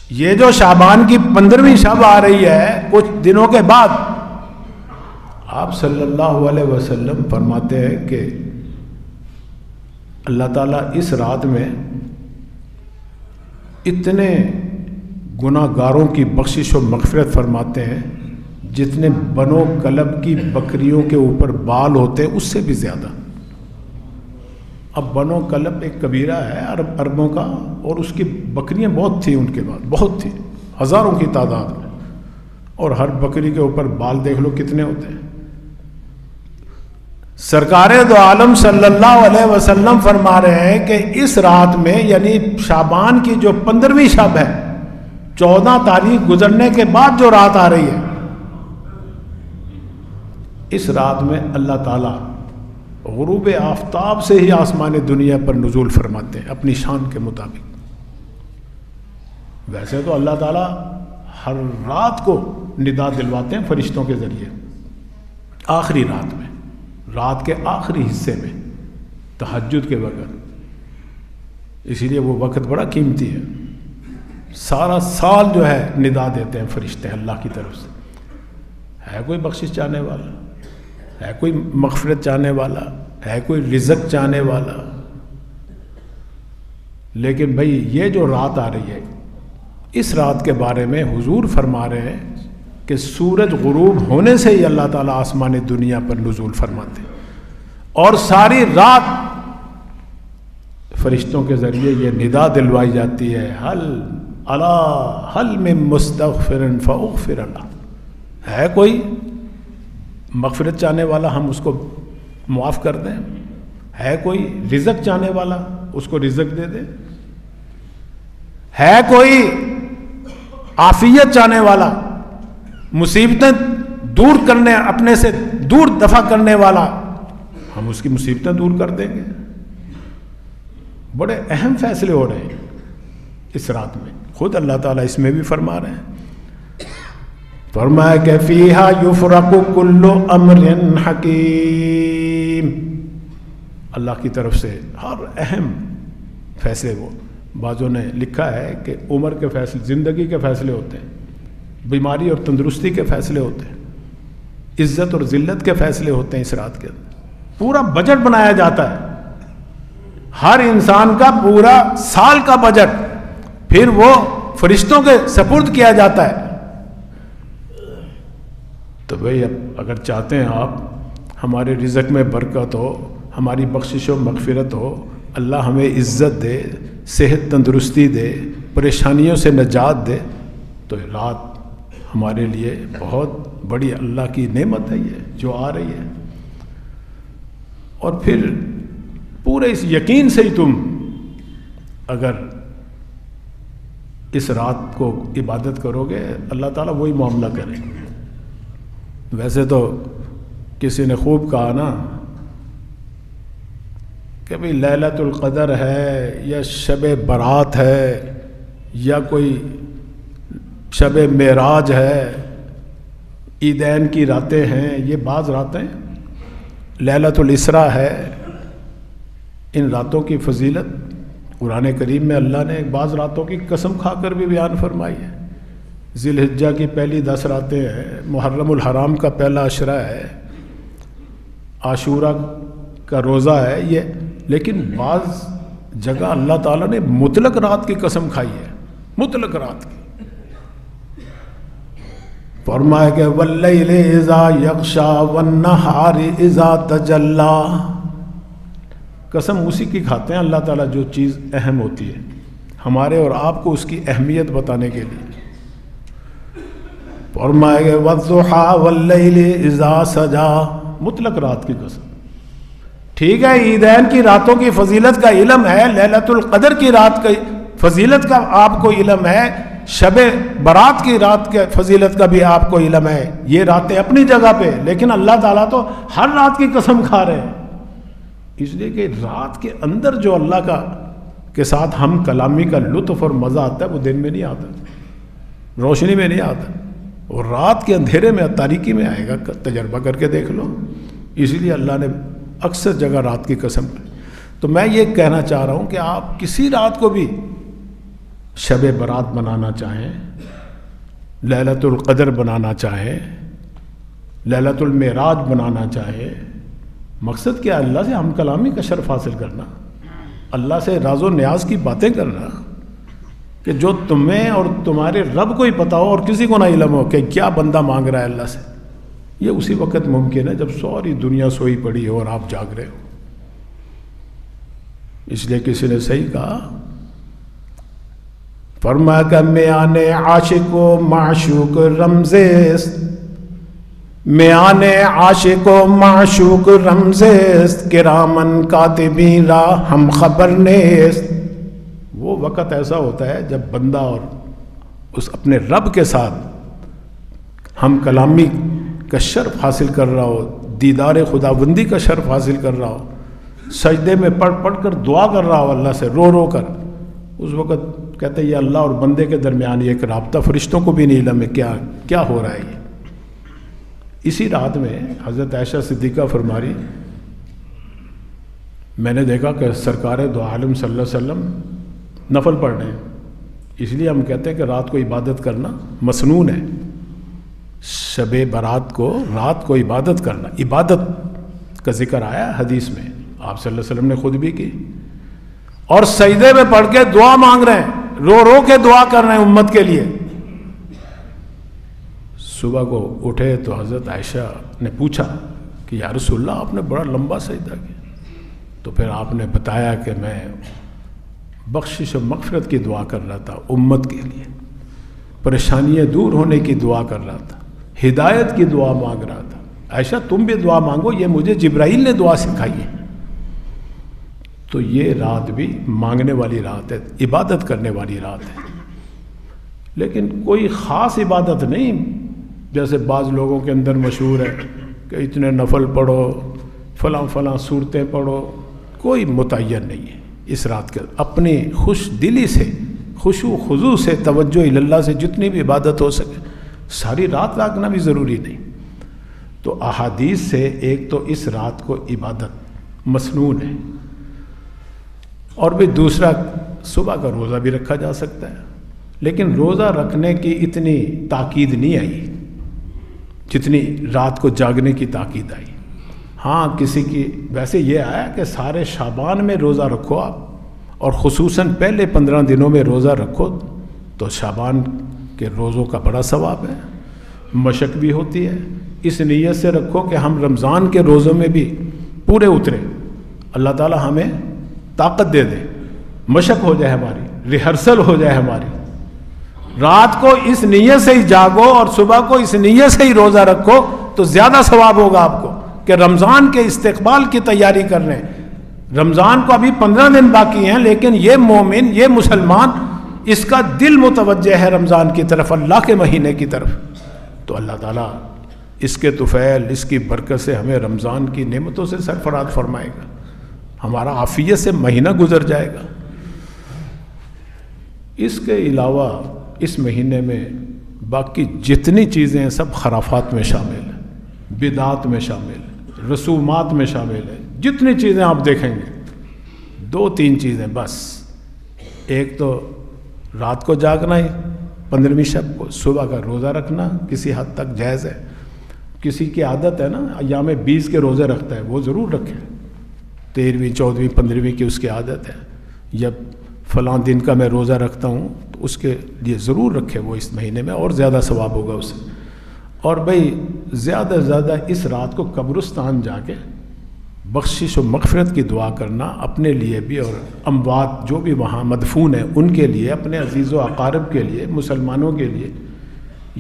یہ جو شعبان کی 15ویں شب آ رہی ہے کچھ دنوں کے بعد، آپ صلی اللہ علیہ وسلم فرماتے ہیں کہ اللہ تعالیٰ اس رات میں اتنے گناہ گاروں کی بخشش و مغفرت فرماتے ہیں جتنے بنو کلب کی بکریوں کے اوپر بال ہوتے ہیں اس سے بھی زیادہ۔ اب بنو کلب ایک قبیلہ ہے عربوں کا، اور اس کی بکریاں بہت تھیں، ان کے بعد بہت تھیں، ہزاروں کی تعداد میں، اور ہر بکری کے اوپر بال دیکھ لو کتنے ہوتے ہیں۔ سرکار دو عالم صلی اللہ علیہ وسلم فرما رہے ہیں کہ اس رات میں، یعنی شعبان کی جو 15ویں شب ہے، 14 تاریخ گزرنے کے بعد جو رات آ رہی ہے، اس رات میں اللہ تعالیٰ غروب آفتاب سے ہی آسمان دنیا پر نزول فرماتے ہیں اپنی شان کے مطابق۔ ویسے تو اللہ تعالیٰ ہر رات کو ندا دلواتے ہیں فرشتوں کے ذریعے، آخری رات میں، رات کے آخری حصے میں، تہجد کے وقت، اسی لیے وہ وقت بڑا قیمتی ہے۔ سارا سال جو ہے ندا دیتے ہیں فرشتے اللہ کی طرف سے، ہے کوئی بخشش چاہنے والا، ہے کوئی مغفرت چاہنے والا، ہے کوئی رزق چاہنے والا۔ لیکن بھئی یہ جو رات آ رہی ہے، اس رات کے بارے میں حضور فرما رہے ہیں کہ سورج غروب ہونے سے ہی اللہ تعالیٰ آسمان دنیا پر نزول فرماتے ہیں، اور ساری رات فرشتوں کے ذریعے یہ ندا دلوائی جاتی ہے، حل من مستغفر فاغفر له، ہے کوئی مغفرت چاہنے والا ہم اس کو معاف کر دیں، ہے کوئی رزق چاہنے والا اس کو رزق دے دیں، ہے کوئی عافیت چاہنے والا، مصیبتیں دور کرنے، اپنے سے دور دفع کرنے والا، ہم اس کی مصیبتیں دور کر دیں گے۔ بڑے اہم فیصلے ہو رہے ہیں اس رات میں، خود اللہ تعالیٰ اس میں بھی فرما رہے ہیں، فرمایا کہ فیہا یفرق کل امر حکیم، اللہ کی طرف سے ہر اہم فیصلے، وہ بعضوں نے لکھا ہے کہ عمر کے فیصلے، زندگی کے فیصلے ہوتے ہیں، بیماری اور تندرستی کے فیصلے ہوتے ہیں، عزت اور ذلت کے فیصلے ہوتے ہیں اس رات کے اندر، پورا بجٹ بنایا جاتا ہے، ہر انسان کا پورا سال کا بجٹ پھر وہ فرشتوں کے سپرد کیا جاتا ہے۔ تو بھئی اب اگر چاہتے ہیں آپ ہمارے رزق میں برکت ہو، ہماری بخشش و مغفرت ہو، اللہ ہمیں عزت دے، صحت تندرستی دے، پریشانیوں سے نجات دے، تو رات ہمارے لیے بہت بڑی اللہ کی نعمت ہے یہ جو آ رہی ہے۔ اور پھر پورے اس یقین سے ہی تم اگر اس رات کو عبادت کرو گے، اللہ تعالیٰ وہی معاملہ کرے گا۔ ویسے تو کسی نے خوب کہا نا کہ بھئی لیلۃ القدر ہے یا شب برات ہے یا کوئی شب معراج ہے، عیدین کی راتیں ہیں، یہ بعض راتیں، لیلۃ الاسراء ہے، ان راتوں کی فضیلت قرآن کریم میں اللہ نے بعض راتوں کی قسم کھا کر بھی بیان فرمائی ہے۔ ذی الحجہ کی پہلی 10 راتیں ہیں، محرم الحرام کا پہلا عشرہ ہے، عاشورہ کا روزہ ہے، یہ لیکن بعض جگہ اللہ تعالیٰ نے مطلق رات کی قسم کھائی ہے، مطلق رات کی، فرمایا کہ واللیل اذا یغشا والنہار اذا تجلی، قسم اسی کی کھاتے ہیں اللہ تعالیٰ جو چیز اہم ہوتی ہے ہمارے اور آپ کو اس کی اہمیت بتانے کے لیے، فرمایا کہ والضحیٰ واللیل اذا سجا، مطلق رات کی قسم۔ ٹھیک ہے، عیدین کی راتوں کی فضیلت کا علم ہے، لیلۃ القدر کی رات کی فضیلت کا آپ کو علم ہے، شب برات کی رات کے فضیلت کا بھی آپ کو علم ہے، یہ راتیں اپنی جگہ پہ، لیکن اللہ تعالیٰ تو ہر رات کی قسم کھا رہے ہیں، اس لیے کہ رات کے اندر جو اللہ کا کے ساتھ ہم کلامی کا لطف اور مزہ آتا ہے وہ دن میں نہیں آتا، روشنی میں نہیں آتا، اور رات کے اندھیرے میں، تاریکی میں آئے گا، تجربہ کر کے دیکھ لو۔ اسی لیے اللہ نے اکثر جگہ رات کی قسم کی۔ تو میں یہ کہنا چاہ رہا ہوں کہ آپ کسی رات کو بھی شب برات بنانا چاہیں، لیلۃ القدر بنانا چاہیں، لیلۃ المعراج بنانا چاہیں، مقصد کیا؟ اللہ سے ہم کلامی کا شرف حاصل کرنا، اللہ سے راز و نیاز کی باتیں کرنا، کہ جو تمہیں اور تمہارے رب کو ہی پتا ہو اور کسی کو نہ علم ہو کہ کیا بندہ مانگ رہا ہے اللہ سے. یہ اسی وقت ممکن ہے جب ساری دنیا سوئی پڑی ہو اور آپ جاگ رہے ہو. اس لیے کسی نے صحیح کہا، فرمایا کہ میان عاشق و معشوق رمزست، میان عاشق و معشوق رمزست، کرامن کاتبین را ہم خبر نیست. وہ وقت ایسا ہوتا ہے جب بندہ اور اس اپنے رب کے ساتھ ہم کلامی کا شرف حاصل کر رہا ہو، دیدار خداوندی کا شرف حاصل کر رہا ہو، سجدے میں پڑھ پڑھ کر دعا کر رہا ہو اللہ سے رو رو کر. اس وقت کہتے ہیں یہ اللہ اور بندے کے درمیان ایک رابطہ فرشتوں کو بھی نہیں علم ہے کیا ہو رہا ہے. یہ اسی رات میں حضرت عائشہ صدیقہ فرما رہی، میں نے دیکھا کہ سرکار دو عالم صلی اللہ علیہ وسلم نفل پڑھ رہے ہیں. اس لیے ہم کہتے ہیں کہ رات کو عبادت کرنا مسنون ہے. شب برات کو رات کو عبادت کرنا، عبادت کا ذکر آیا حدیث میں، آپ صلی اللہ علیہ وسلم نے خود بھی کی. اور سجدے میں پڑھ کے دعا مانگ رہے ہیں، رو رو کے دعا کر رہے ہیں امت کے لیے. صبح کو اٹھے تو حضرت عائشہ نے پوچھا کہ یا رسول اللہ آپ نے بڑا لمبا سجدہ کیا. تو پھر آپ نے بتایا کہ میں بخشش و مغفرت کی دعا کر رہا تھا امت کے لیے، پریشانیاں دور ہونے کی دعا کر رہا تھا، ہدایت کی دعا مانگ رہا تھا. عائشہ تم بھی دعا مانگو، یہ مجھے جبرائیل نے دعا سکھائی ہے. تو یہ رات بھی مانگنے والی رات ہے، عبادت کرنے والی رات ہے. لیکن کوئی خاص عبادت نہیں جیسے بعض لوگوں کے اندر مشہور ہے کہ اتنے نفل پڑھو، فلاں فلاں صورتیں پڑھو. کوئی متعین نہیں ہے اس رات کے. اپنی خوش دلی سے، خشوع خضوع سے، توجہ اللہ سے جتنی بھی عبادت ہو سکے. ساری رات جاگنا بھی ضروری نہیں. تو احادیث سے ایک تو اس رات کو عبادت مسنون ہے، اور بھی دوسرا صبح کا روزہ بھی رکھا جا سکتا ہے. لیکن روزہ رکھنے کی اتنی تاکید نہیں آئی جتنی رات کو جاگنے کی تاکید آئی. ہاں کسی کی ویسے یہ آیا کہ سارے شعبان میں روزہ رکھو آپ، اور خصوصاً پہلے 15 دنوں میں روزہ رکھو تو شعبان کے روزوں کا بڑا ثواب ہے. مشق بھی ہوتی ہے، اس نیت سے رکھو کہ ہم رمضان کے روزوں میں بھی پورے اترے، اللہ تعالی ہمیں طاقت دے دے، مشق ہو جائے ہماری، ریہرسل ہو جائے ہماری. رات کو اس نیت سے ہی جاگو اور صبح کو اس نیت سے ہی روزہ رکھو تو زیادہ ثواب ہوگا آپ کو کہ رمضان کے استقبال کی تیاری کر رہے ہیں. رمضان کو ابھی 15 دن باقی ہیں، لیکن یہ مومن، یہ مسلمان، اس کا دل متوجہ ہے رمضان کی طرف، اللہ کے مہینے کی طرف. تو اللہ تعالیٰ اس کے طفیل، اس کی برکت سے ہمیں رمضان کی نعمتوں سے سرفراز فرمائے گا. ہمارا عافیت سے مہینہ گزر جائے گا. اس کے علاوہ اس مہینے میں باقی جتنی چیزیں ہیں سب خرافات میں شامل ہیں، بدعات میں شامل ہیں، رسومات میں شامل ہیں. جتنی چیزیں آپ دیکھیں گے 2-3 چیزیں بس. ایک تو رات کو جاگنا ہی 15ویں شب کو، صبح کا روزہ رکھنا کسی حد تک جائز ہے. کسی کی عادت ہے نا ایام 20 کے روزے رکھتا ہے، وہ ضرور رکھے. 13ویں 14ویں 15ویں کی اس کی عادت ہے، یا فلاں دن کا میں روزہ رکھتا ہوں تو اس کے لیے ضرور رکھے وہ اس مہینے میں، اور زیادہ ثواب ہوگا اسے. اور بھئی زیادہ سے زیادہ اس رات کو قبرستان جا کے بخشش و مغفرت کی دعا کرنا، اپنے لیے بھی اور اموات جو بھی وہاں مدفون ہیں ان کے لیے، اپنے عزیز و اقارب کے لیے، مسلمانوں کے لیے.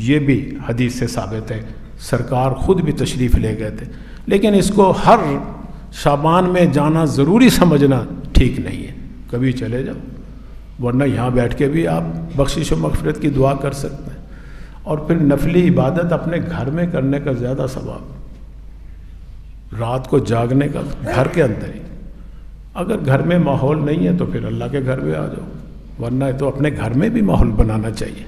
یہ بھی حدیث سے ثابت ہے، سرکار خود بھی تشریف لے گئے تھے. لیکن اس کو ہر شعبان میں جانا ضروری سمجھنا ٹھیک نہیں ہے. کبھی چلے جاؤ، ورنہ یہاں بیٹھ کے بھی آپ بخشش و مغفرت کی دعا کر سکتے ہیں. اور پھر نفلی عبادت اپنے گھر میں کرنے کا زیادہ ثواب. رات کو جاگنے کا گھر کے اندر ہی. اگر گھر میں ماحول نہیں ہے تو پھر اللہ کے گھر میں آ جاؤ، ورنہ تو اپنے گھر میں بھی ماحول بنانا چاہیے.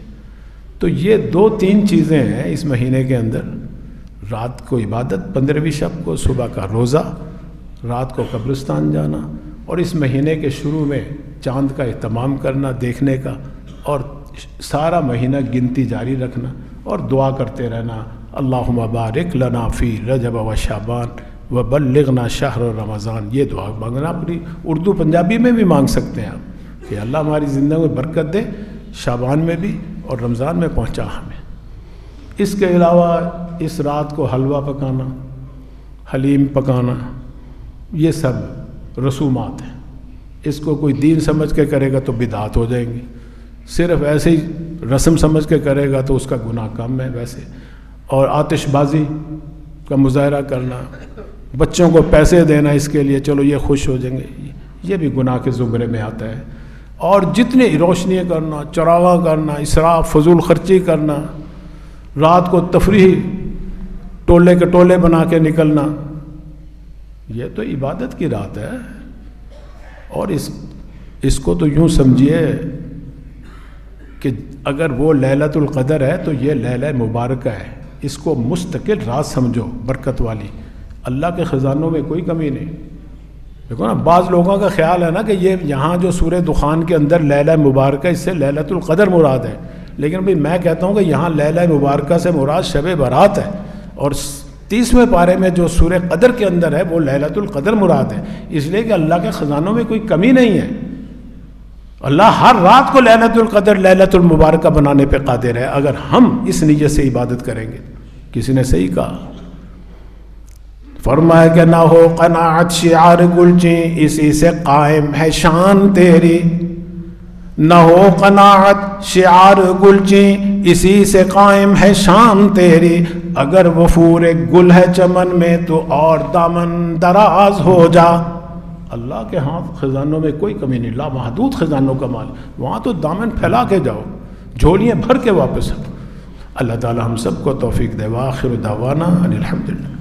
تو یہ 2-3 چیزیں ہیں اس مہینے کے اندر. رات کو عبادت، 15ویں شب کو صبح کا روزہ، رات کو قبرستان جانا، اور اس مہینے کے شروع میں چاند کا اہتمام کرنا، دیکھنے کا. اور سارا مہینہ گنتی جاری رکھنا اور دعا کرتے رہنا، اللہم بارک لنا فی رجب و شعبان وبلغنا شہر رمضان. یہ دعا مانگنا اپنی اردو پنجابی میں بھی مانگ سکتے ہیں آپ کہ اللہ ہماری زندگی میں برکت دے، شعبان میں بھی اور رمضان میں پہنچا ہمیں. اس کے علاوہ اس رات کو حلوہ پکانا، حلیم پکانا، یہ سب رسومات ہیں. اس کو کوئی دین سمجھ کے کرے گا تو بدعت ہو جائیں گی، صرف ایسے ہی رسم سمجھ کے کرے گا تو اس کا گناہ کم ہے ویسے. اور آتش بازی کا مظاہرہ کرنا، بچوں کو پیسے دینا اس کے لیے چلو یہ خوش ہو جائیں گے، یہ بھی گناہ کے زمرے میں آتا ہے. اور جتنی روشنیاں کرنا، چراغاں کرنا، اسراف فضول خرچی کرنا، رات کو تفریح ٹولے کے ٹولے بنا کے نکلنا، یہ تو عبادت کی رات ہے. اور اس کو تو یوں سمجھیے کہ اگر وہ لیلۃ القدر ہے تو یہ لیلہ مبارکہ ہے، اس کو مستقل رات سمجھو برکت والی. اللہ کے خزانوں میں کوئی کمی نہیں. دیکھو نا، بعض لوگوں کا خیال ہے نا کہ یہ یہاں جو سورہ دخان کے اندر لیلہ مبارکہ اس سے لیلۃ القدر مراد ہے، لیکن بھئی میں کہتا ہوں کہ یہاں لیلہ مبارکہ سے مراد شب برات ہے، اور 30ویں پارے میں جو سورہ قدر کے اندر ہے وہ لیلۃ القدر مراد ہے. اس لیے کہ اللہ کے خزانوں میں کوئی کمی نہیں ہے. اللہ ہر رات کو لیلۃ القدر لیلۃ المبارکہ بنانے پہ قادر ہے اگر ہم اس نیت سے عبادت کریں گے. کسی نے صحیح کہا، فرمایا کہ نہ ہو قناعت شعار گلچیں اسی سے قائم ہے شان تیری، نہ ہو قناعت شعار گلچیں اسی سے قائم ہے شان تیری، اگر وفور گل ہے چمن میں تو اور دامن دراز ہو جا. اللہ کے ہاتھ خزانوں میں کوئی کمی نہیں، لامحدود خزانوں کا مال، وہاں تو دامن پھیلا کے جاؤ، جھولیاں بھر کے واپس آؤ. اللہ تعالی ہم سب کو توفیق دے. وآخر دعوانا ان الحمدللہ.